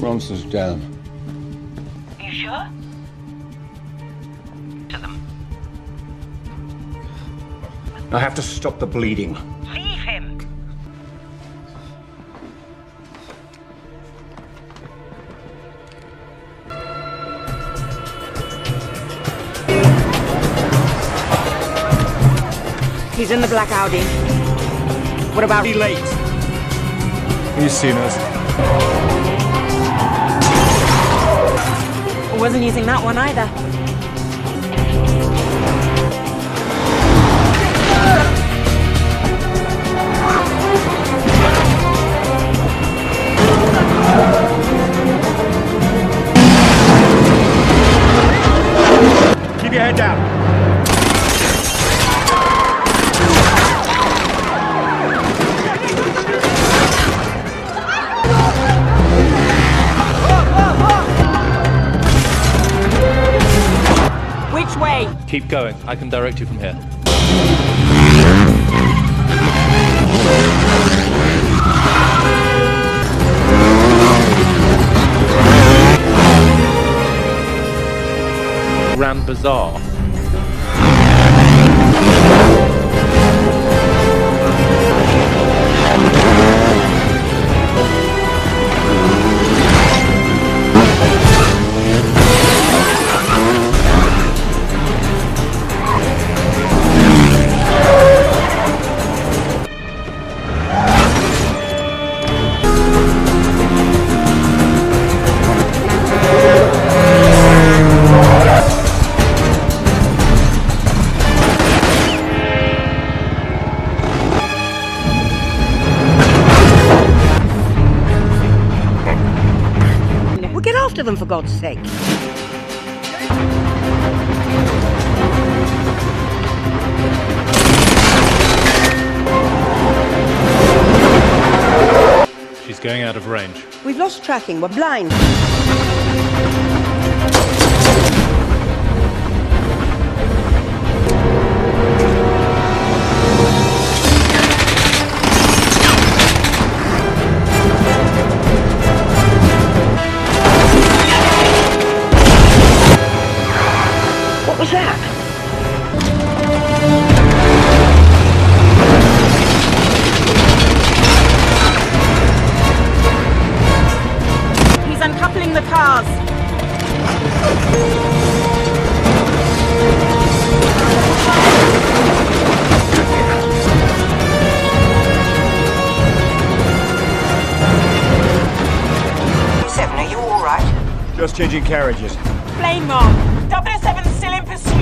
Romson's down. Are you sure? To them. I have to stop the bleeding. Leave him! He's in the black Audi. What about... Be late. He's seen us. Wasn't using that one either. Keep your head down. Which way? Keep going. I can direct you from here. Grand Bazaar. Well, get after them, for God's sake. She's going out of range. We've lost tracking. We're blind. What was that? He's uncoupling the cars. Seven, are you all right? Just changing carriages. Flame mark. 007 still in pursuit.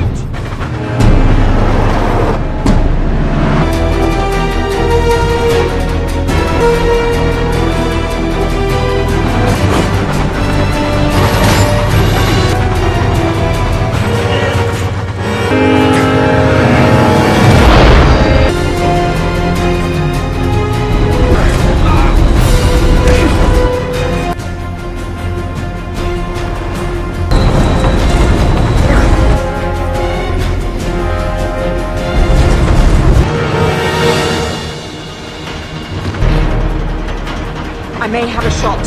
I may have a shot.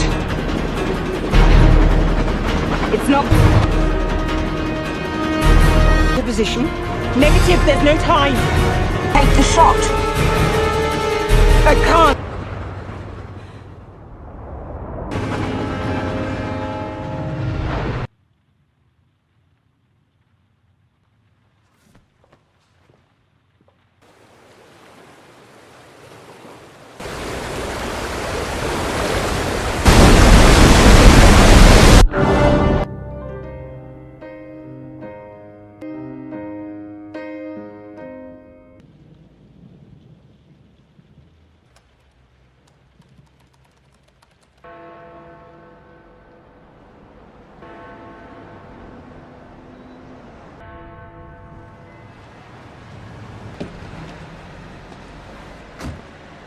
It's not... The position. Negative, there's no time. Take the shot. I can't.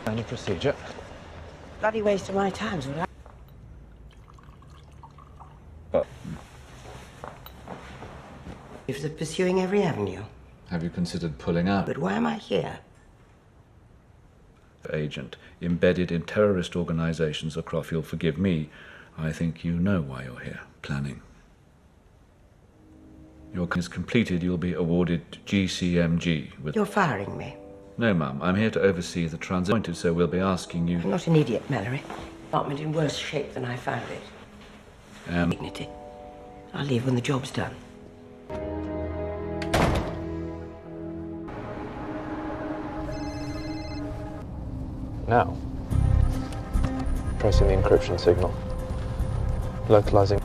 Standard procedure. Bloody waste of my time, would I? But If they're pursuing every avenue. Have you considered pulling out? But why am I here? Agent embedded in terrorist organizations across, you'll forgive me, I think you know why you're here. Planning. Your is completed, you'll be awarded GCMG with... You're firing me. No, Mum. I'm here to oversee the transit, so we'll be asking you... I'm not an idiot, Mallory. Department in worse shape than I found it. Dignity. I'll leave when the job's done. Now, tracing the encryption signal, localizing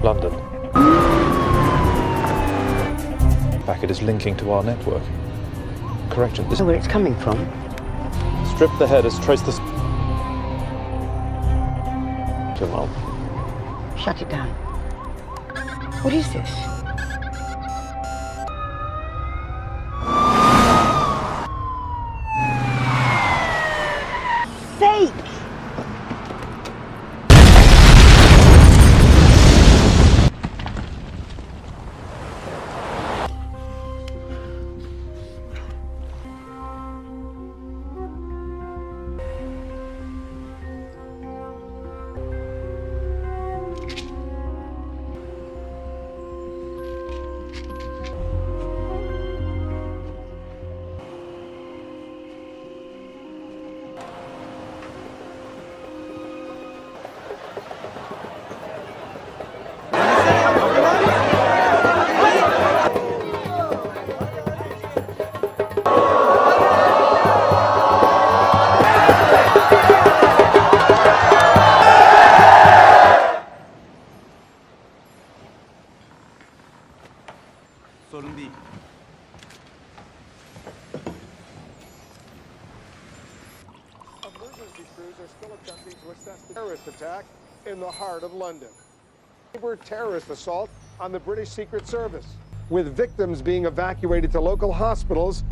London. Packet is linking to our network. Correction. This Know where it's coming from? strip the headers, trace the. Well, Shut it down. What is this? Fake! Sorun değil. Emergency crews are still attempting to assess the terrorist attack in the heart of London. Cyber terrorist assault on the British Secret Service, with victims being evacuated to local hospitals.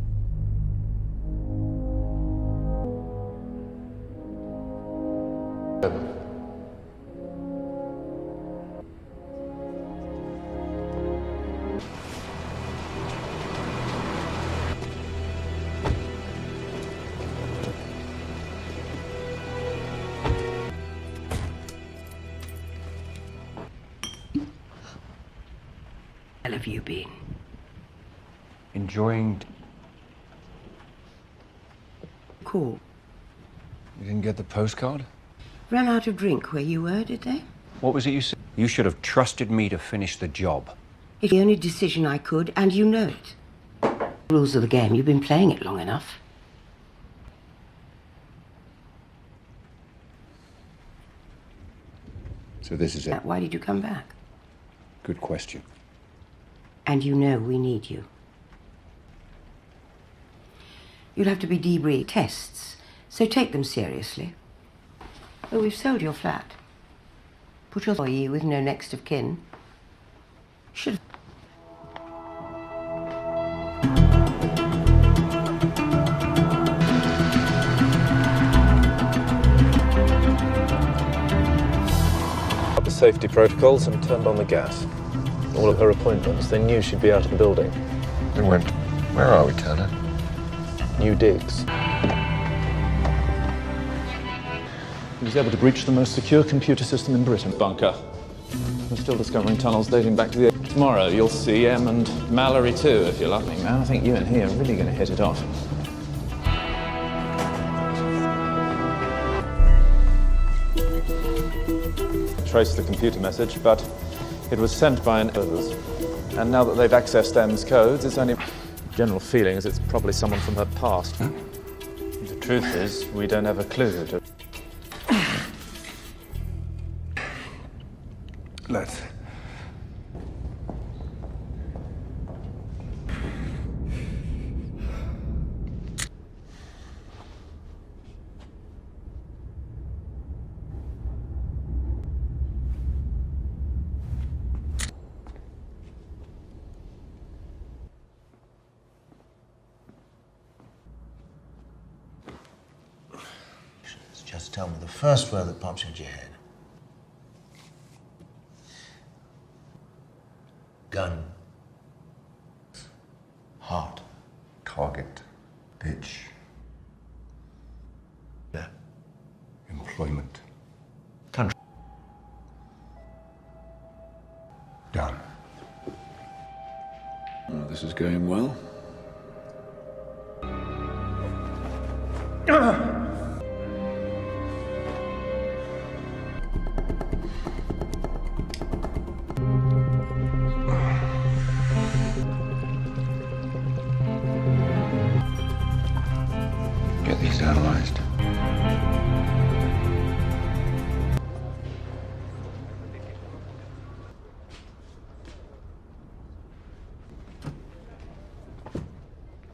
Where have you been? Enjoying... Cool. You didn't get the postcard? Ran out of drink where you were, did they? What was it you said? You should have trusted me to finish the job. It's the only decision I could, and you know it. Rules of the game. You've been playing it long enough. So this is it. Why did you come back? Good question. And you know we need you. You'll have to be debriefed tests, so take them seriously. Oh, we've sold your flat. Put your employee with no next of kin. Should have. up the safety protocols and turned on the gas. All of her appointments, they knew she'd be out of the building. They went, where are we, Turner? New digs. He was able to breach the most secure computer system in Britain. Bunker. We're still discovering tunnels dating back to the... Tomorrow you'll see Em and Mallory too, if you love me, man. I think you and he are really going to hit it off. Traced the computer message, but it was sent by an others. And now that they've accessed Em's codes, it's only... General feeling is it's probably someone from her past. Huh? The truth is, we don't have a clue to... Let's. Just tell me the first word that pops into your head. Gun. Heart. Target. Pitch. Yeah. Employment. Country. Done. Oh, this is going well. Get these analyzed.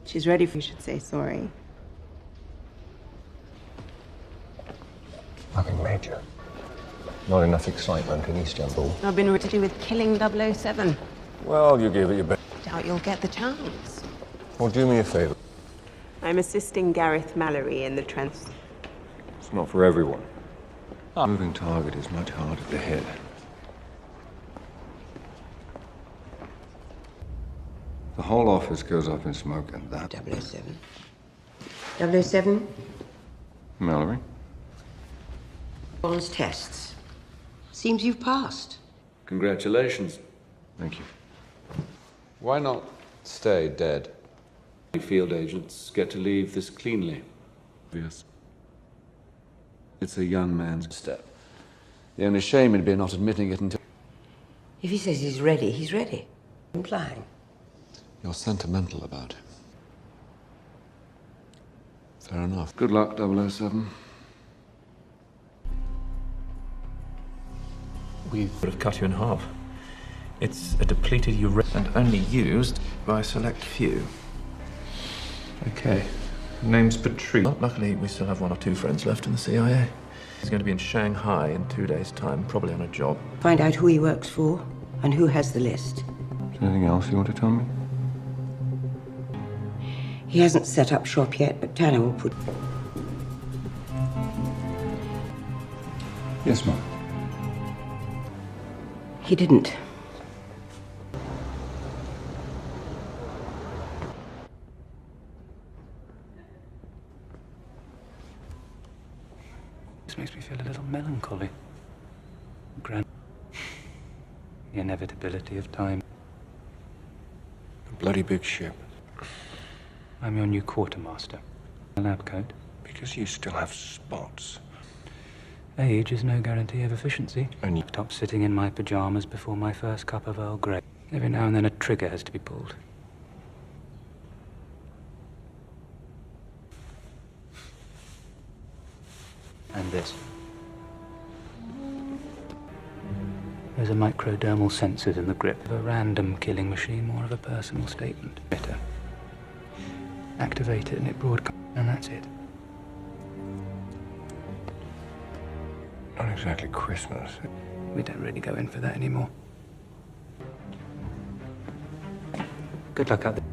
She's ready for you should say sorry. Nothing major. Not enough excitement in Istanbul. I've been ready with killing 007. Well, you gave it your best. Doubt you'll get the chance. Well, do me a favor. I'm assisting Gareth Mallory in the trans... It's not for everyone. A moving target is much harder to hit. The whole office goes up in smoke and that. 007. 007? Mallory? Bond's tests. Seems you've passed. Congratulations. Thank you. Why not stay dead? Field agents get to leave this cleanly. Yes. It's a young man's step. The only shame would be not admitting it until... If he says he's ready, he's ready. Implying. You're sentimental about him. Fair enough. Good luck, 007. We would have cut you in half. It's a depleted uranium and only used by a select few. Okay. Name's Patrice. Luckily, we still have one or two friends left in the CIA. He's going to be in Shanghai in 2 days' time, probably on a job. Find out who he works for and who has the list. Is there anything else you want to tell me? He hasn't set up shop yet, but Tanner will put... Yes, Mum. He didn't. This makes me feel a little melancholy. The inevitability of time. A bloody big ship. I'm your new quartermaster. A lab coat. Because you still have spots. Age is no guarantee of efficiency. And you... Top sitting in my pajamas before my first cup of Earl Grey. Every now and then a trigger has to be pulled. And this. Those are microdermal sensors in the grip of a random killing machine, more of a personal statement. Better. Activate it and it broadcasts, and that's it. Not exactly Christmas. We don't really go in for that anymore. Good luck out there.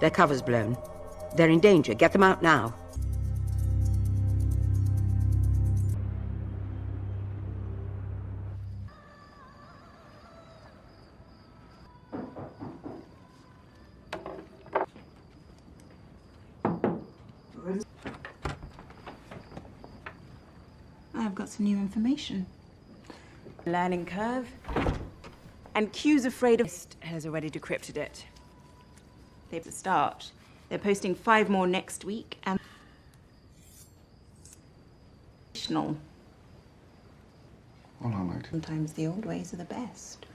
Their cover's blown. They're in danger. Get them out now. I've got some new information. Learning curve. And Q's afraid of... has already decrypted it. They've start. They're posting 5 more next week, and... Well, I like it. Sometimes the old ways are the best.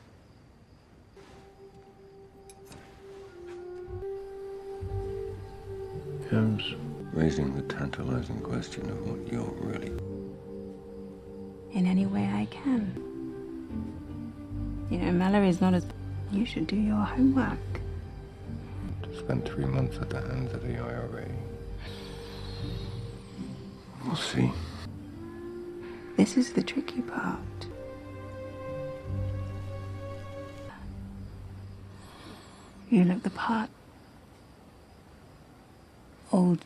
James, raising the tantalizing question of what you're really... In any way I can. You know, Mallory's not as... You should do your homework. Spent 3 months at the hands of the IRA. We'll see. This is the tricky part. You look the part. Old.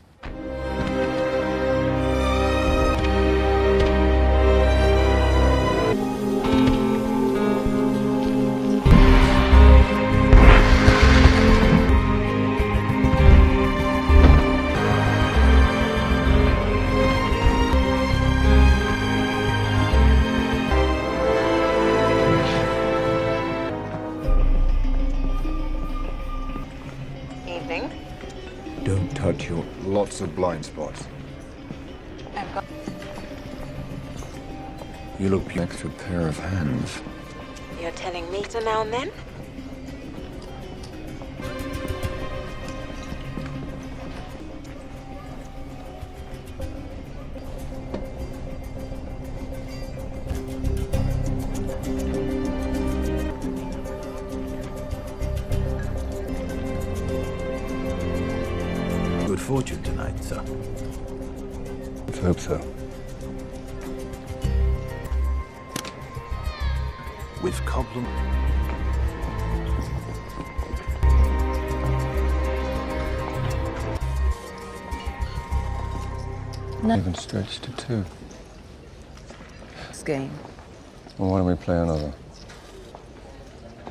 Evening. Don't touch your lots of blind spots. I've got... You look like an extra pair of hands. You're telling me so now and then? Good fortune tonight, sir. Let's hope so. With compliment. Not even stretched to 2. This game. Well, why don't we play another?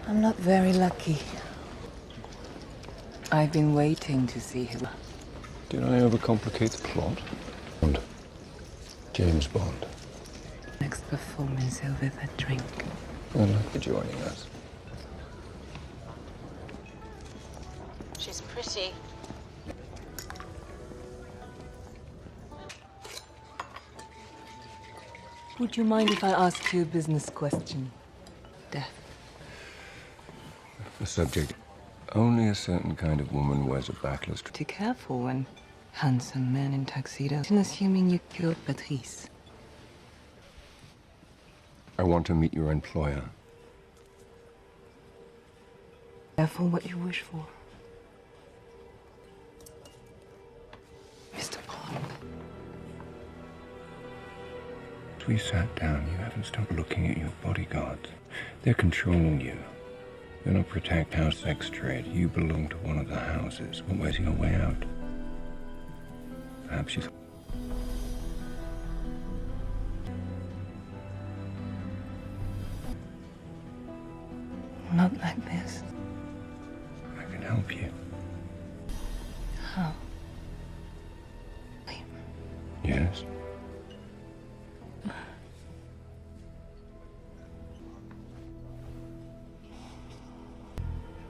I'm not very lucky. I've been waiting to see him. Did I overcomplicate the plot? Bond. James Bond. Next performance over the drink. I'd like you joining us. She's pretty. Would you mind if I ask you a business question? Death. The subject. Only a certain kind of woman wears a backless... Be careful when handsome men in tuxedos. And assuming you killed Patrice. I want to meet your employer. Careful what you wish for. Mr. Bond. As we sat down, you haven't stopped looking at your bodyguards. They're controlling you. You're not protect house sex trade. You belong to one of the houses. Well, where's your way out? Perhaps you... Not like this. I can help you. How? Yes?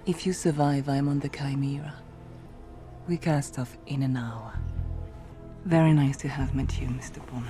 If you survive, I'm on the Chimera. We cast off in an hour. Very nice to have met you, Mr. Bond.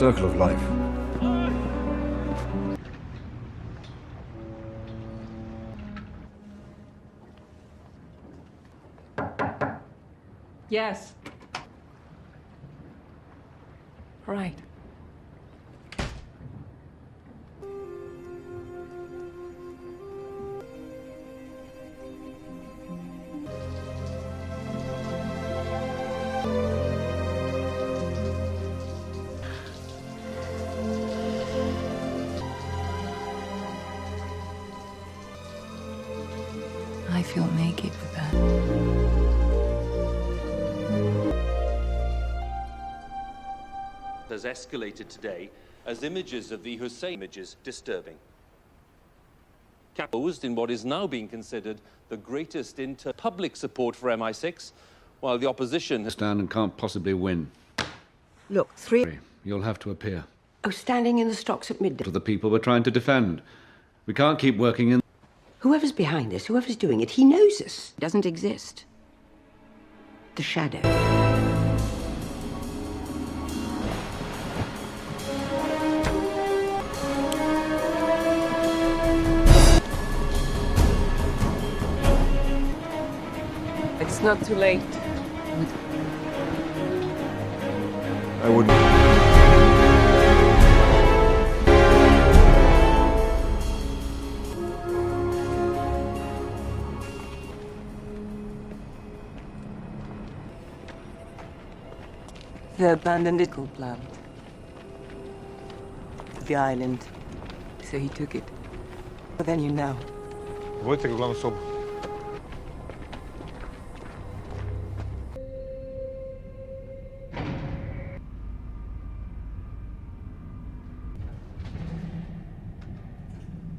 circle of life. Yes. Right. I feel naked with that. Has escalated today as images of the Hussein images disturbing. Posed in what is now being considered the greatest public support for MI6, while the opposition has Stand and can't possibly win. Look, 3... You'll have to appear. Oh, standing in the stocks at midday. To the people we're trying to defend. We can't keep working in... Whoever's behind this, whoever's doing it, he knows us. It doesn't exist. The shadow. It's not too late. I wouldn't. The abandoned coal plant. The island. So he took it. But then you know. Водите го главна соба.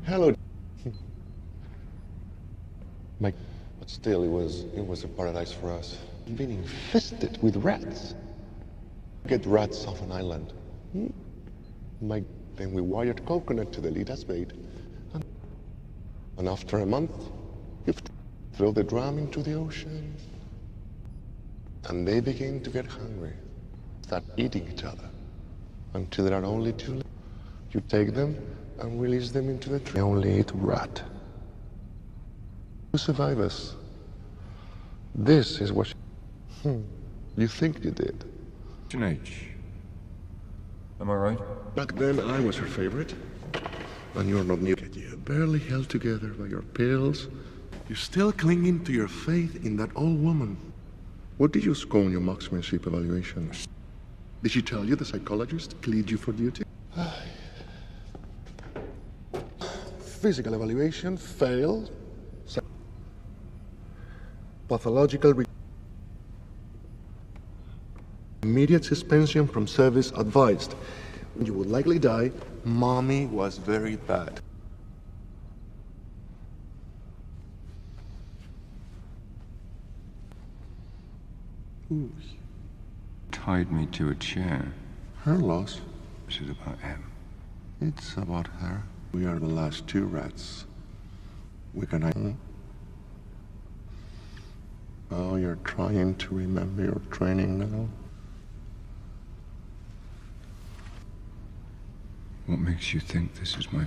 Hello. But still, it was a paradise for us. Being infested with rats. Get rats off an island. Then we wired coconut to the lead as bait. And after a month, you throw the drum into the ocean. And they begin to get hungry. Start eating each other. Until there are only two left. You take them and release them into the tree. They only eat rat. You survive us. This is what you think you did. H. Am I right? Back then, I was her favorite. And you're not new. You're barely held together by your pills. You're still clinging to your faith in that old woman. What did you score on your marksmanship evaluation? Did she tell you the psychologist cleared you for duty? Physical evaluation failed. Pathological immediate suspension from service advised. You would likely die. Mommy was very bad. Ooh. Tied me to a chair. Her loss. This is about him. It's about her. We are the last two rats. We can... Oh, you're trying to remember your training now? What makes you think this is my...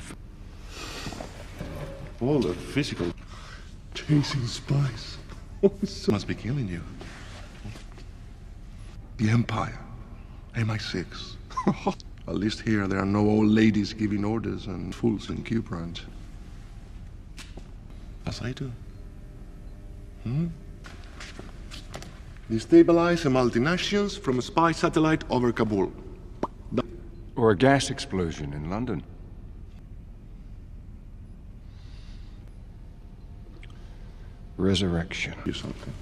All the physical... Chasing spies. Must be killing you. The Empire. MI6. At least here there are no old ladies giving orders and fools in Q branch. As I do. Destabilize a multinationals from a spy satellite over Kabul. Or a gas explosion in London. Resurrection. Do something.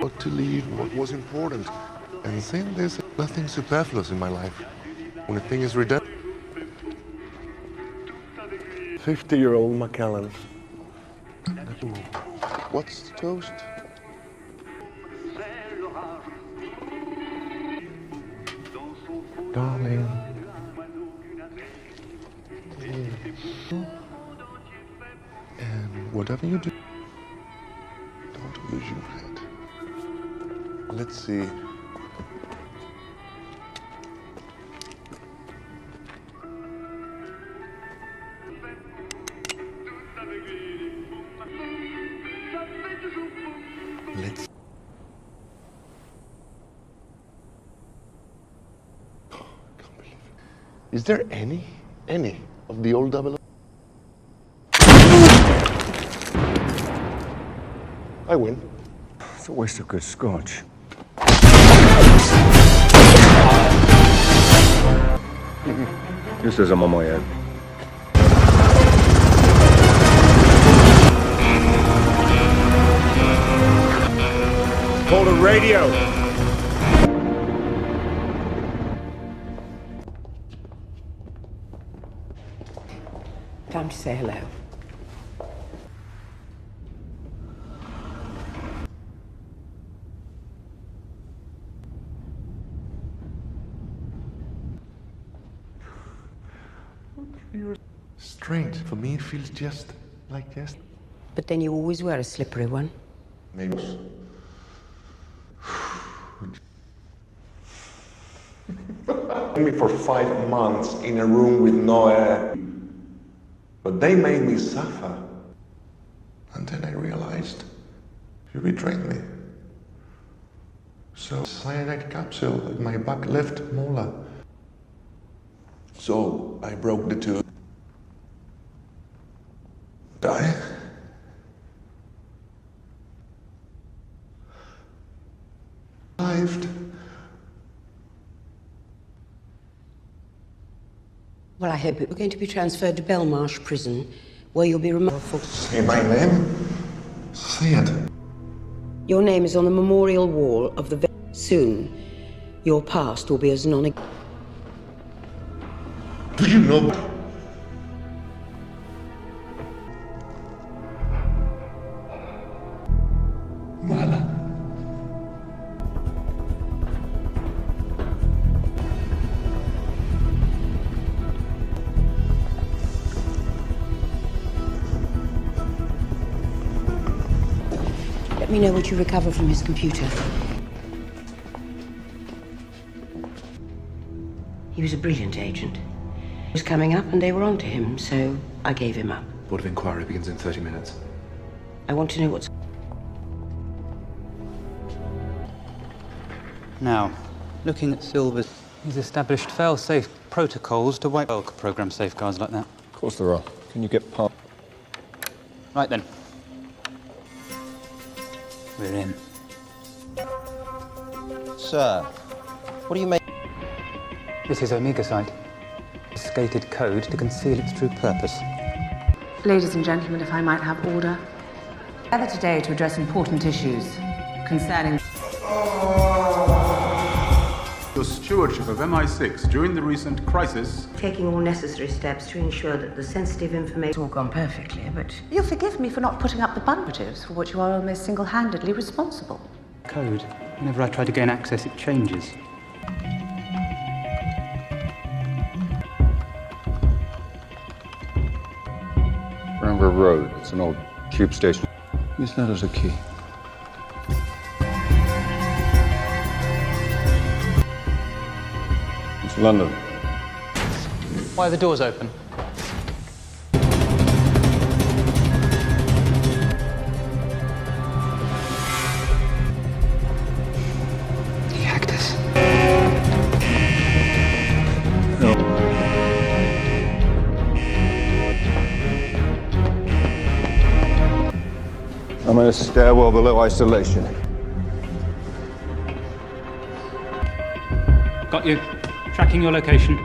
What to leave, what was important. And then there's nothing superfluous in my life. When a thing is redundant. 50-year-old Macallan. What's toast? Darling. And whatever you do, Let's see. Let's. Oh, I can't believe it. Is there any of the old double? I win. It's a waste of good scotch. Just as I'm on my own. Call the radio! Time to say hello. Strange. For me, it feels just like yes. But then you always wear a slippery one. Maybe. Me for 5 months in a room with no air. But they made me suffer. And then I realized you betrayed me. So cyanide capsule in my back left molar. So I broke the tooth. Die? Lived. Well, I hope it. We're going to be transferred to Belmarsh Prison, where you'll be removed for... Say my name? Say it. Your name is on the memorial wall of the... Soon, your past will be as non... Do you know? Mala. Let me know what you recover from his computer. He was a brilliant agent. He was coming up and they were onto him, so I gave him up. Board of Inquiry begins in 30 minutes. I want to know what's... Now, looking at Silver's, he's established fail-safe protocols to wipe bulk program safeguards like that. Of course there are. Can you get past? Right then. We're in. Sir, what do you make? This is Omega Site. A skated code to conceal its true purpose. Ladies and gentlemen, if I might have order. Gather today to address important issues concerning the stewardship of MI6 during the recent crisis. Taking all necessary steps to ensure that the sensitive information... It's all gone perfectly, but... You'll forgive me for not putting up the budgets for which you are almost single-handedly responsible. Code. Whenever I try to gain access, it changes. Ramber Road. It's an old tube station. Use that as a key. It's London. Why are the doors open? He hacked us. I'm in a stairwell below isolation. Got you. Tracking your location.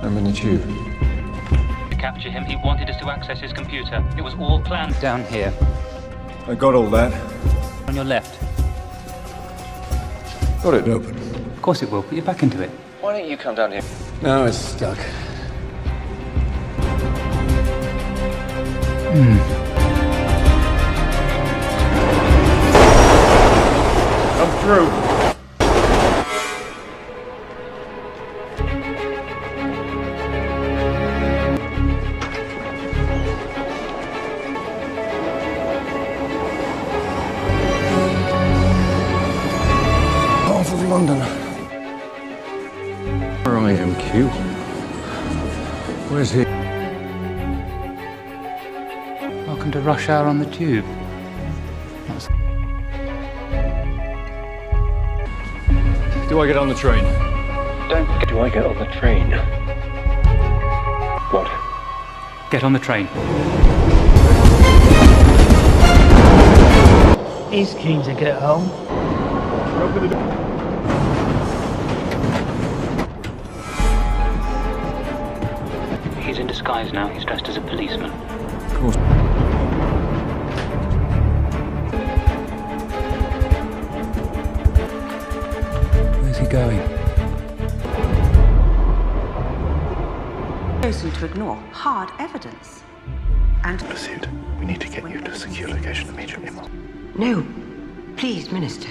I'm in the tube. To capture him, he wanted us to access his computer. It was all planned. Down here. I got all that. On your left. Got it open. Of course it will. Put your back into it. Why don't you come down here? Now it's stuck. Come through. You? Where's he? Welcome to rush hour on the tube. That's... Do I get on the train? Do I get on the train? What? Get on the train. He's keen to get home. He's in disguise now. He's dressed as a policeman. Of course. Where's he going? Chosen to ignore hard evidence. And pursuit. We need to get you to a secure location immediately. No. Please, Minister.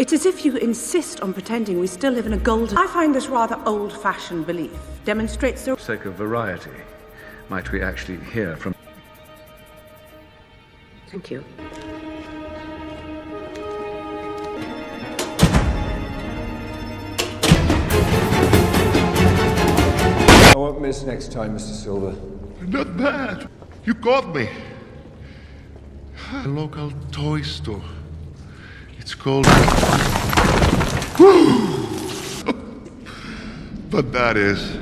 it's as if you insist on pretending we still live in a golden... I find this rather old-fashioned belief demonstrates the... For the sake of variety, might we actually hear from... Thank you. I won't miss next time, Mr. Silver. Not bad. You caught me. A local toy store. It's called... But that is...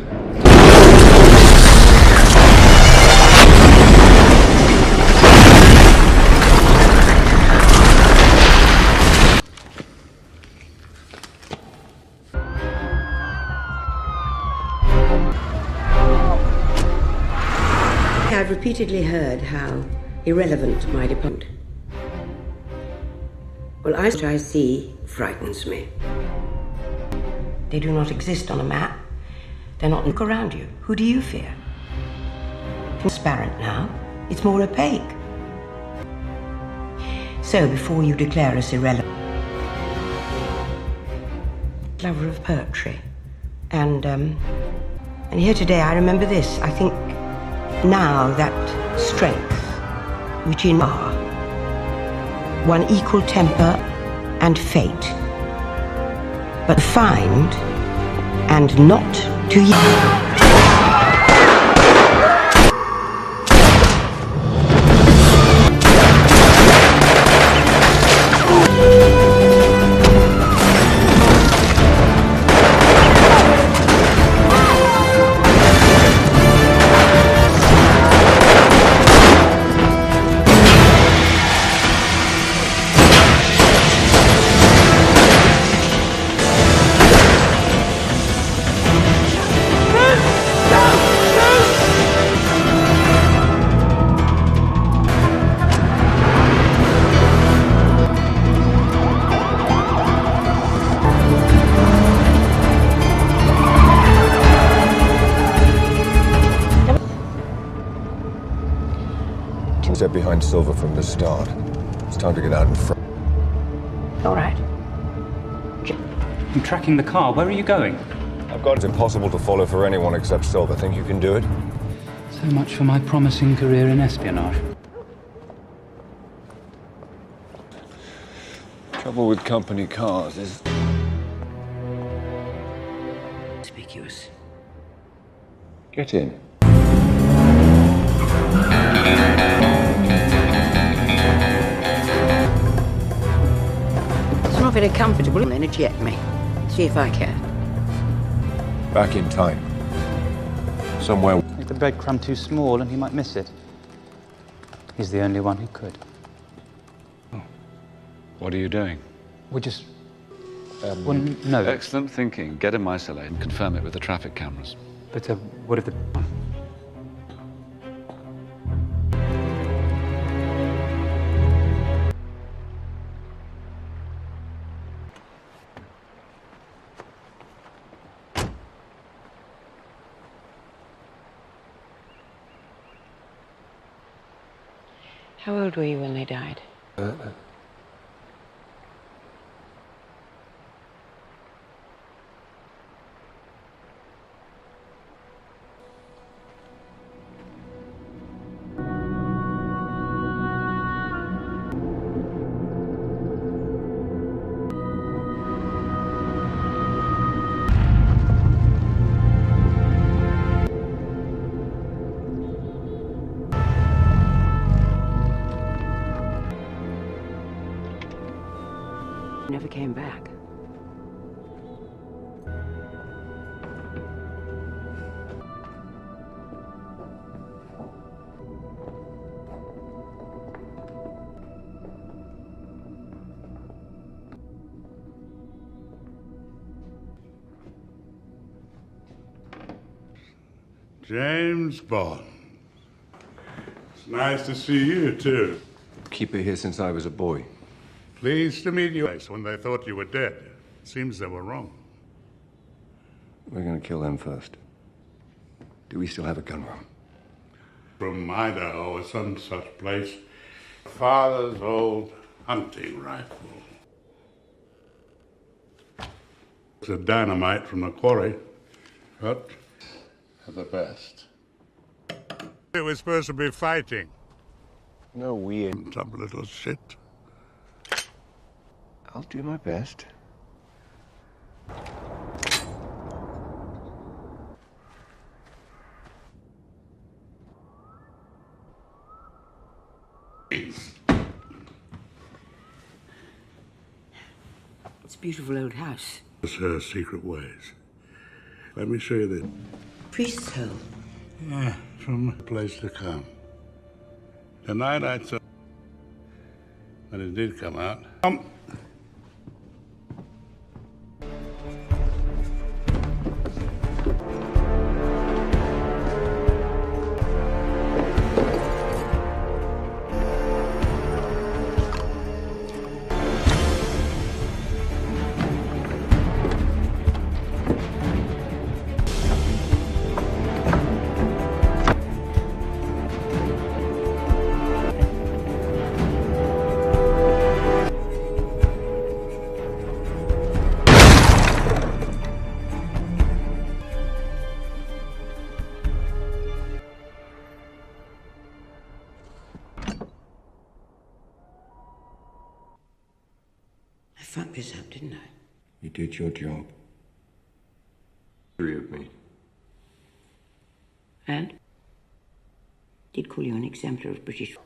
I've repeatedly heard how irrelevant my department. Well, what I see frightens me. They do not exist on a map. They're not. Look around you. Who do you fear? Transparent now. It's more opaque. So before you declare us irrelevant, lover of poetry, and here today I remember this. I think now that strength, which in are one equal temper and fate, but find and not to yield. Step behind Silver from the start. It's time to get out in front. All right. I'm tracking the car. Where are you going? I've got it's impossible to follow for anyone except Silver. Think you can do it? So much for my promising career in espionage. Trouble with company cars is... Conspicuous. Get in. It's not very comfortable. Eject me. See if I can. Back in time. Somewhere. Make the breadcrumb too small and he might miss it. He's the only one who could. What are you doing? We're just... well, no. Excellent thinking. Get him isolated and confirm it with the traffic cameras. But what if the... How old were you when they died? Never came back. James Bond. It's nice to see you, too. Keep it here since I was a boy. Pleased to meet you. When they thought you were dead. Seems they were wrong. We're gonna kill them first. Do we still have a gun room? From Idaho or some such place. Father's old hunting rifle. It's a dynamite from the quarry, but the best. It was supposed to be fighting. No, we ain't. Some little shit. I'll do my best. It's a beautiful old house. It's her secret ways. Let me show you the Priest's hole. Yeah, from a place to come. Tonight I thought, when it did come out. I fucked this up, didn't I? You did your job. 3 of me. And? Did call you an exemplar of British...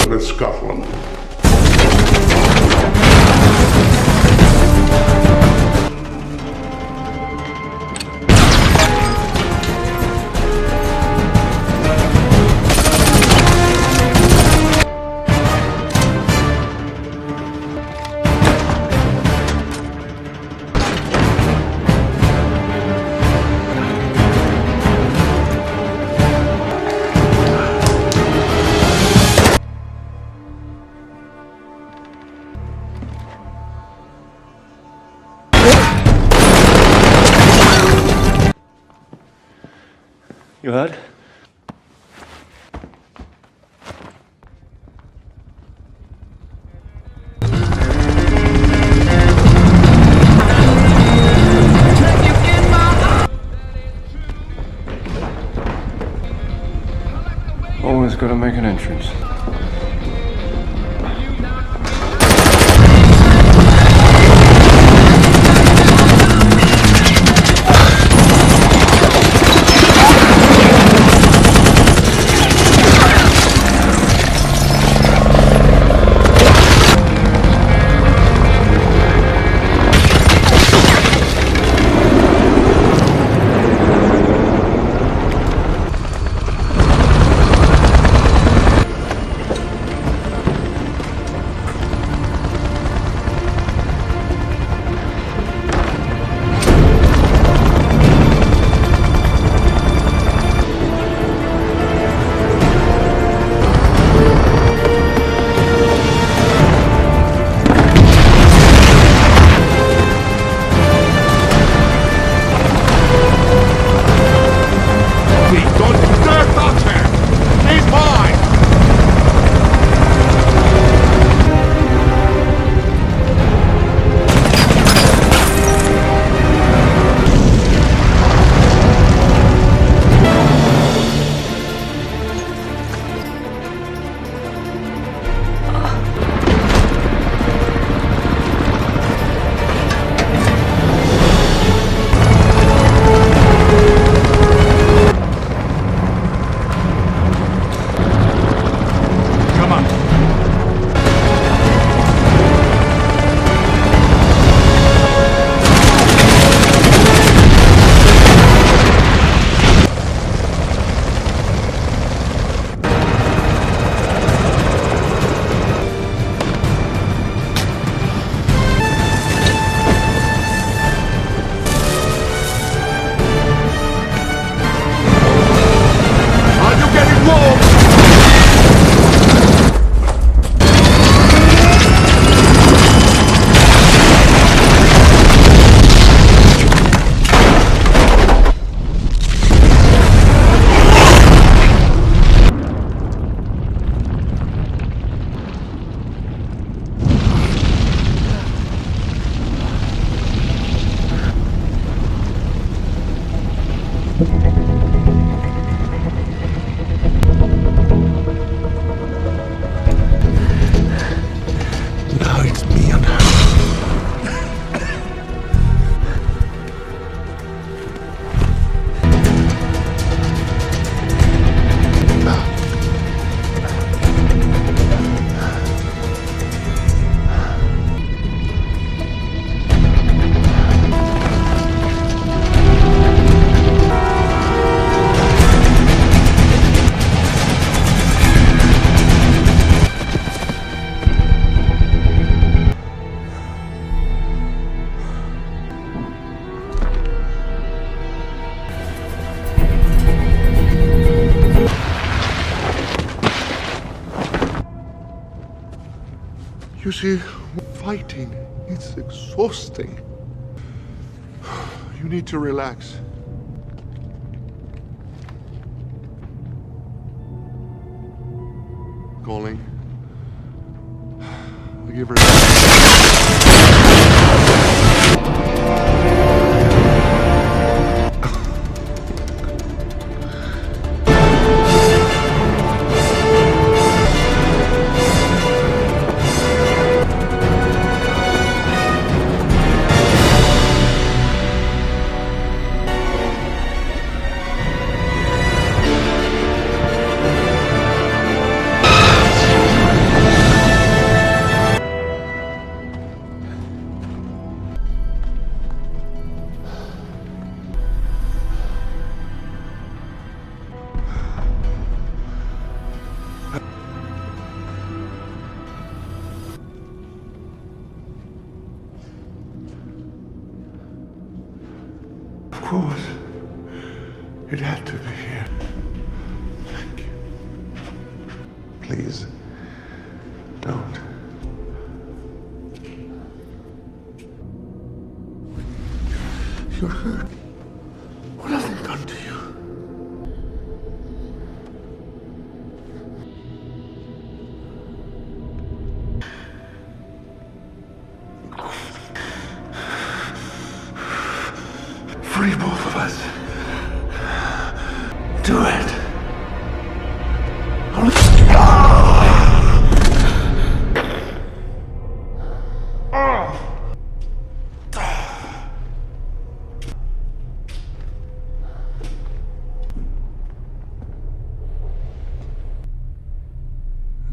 With Scotland. You heard? Always gotta make an entrance. You see, fighting, it's exhausting. You need to relax. Calling. I'll give her. Of course. It had to be here. Thank you. Please, don't. You're hurt. What have they done to you? Free both of us. Do it.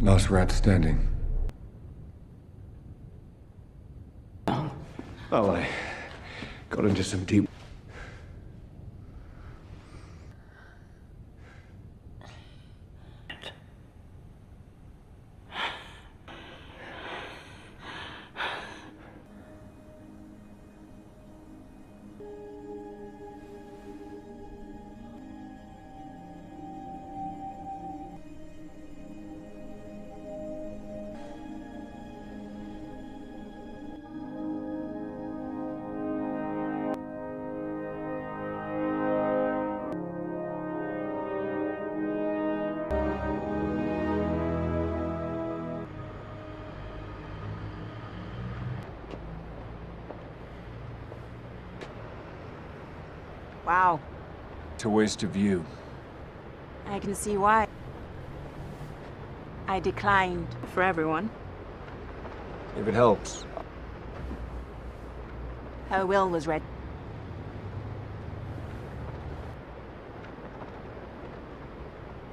Last rat standing. Well, I got into some deep... Wow. It's a waste of you. I can see why. I declined for everyone. If it helps. Her will was read.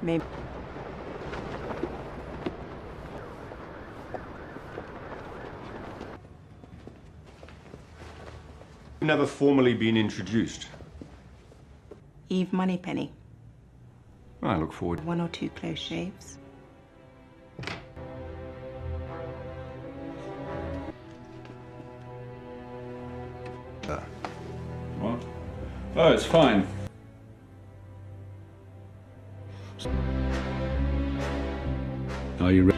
Maybe. Never formally been introduced. Eve Moneypenny. I look forward. 1 or 2 close shaves. What? Oh, it's fine. Are you ready?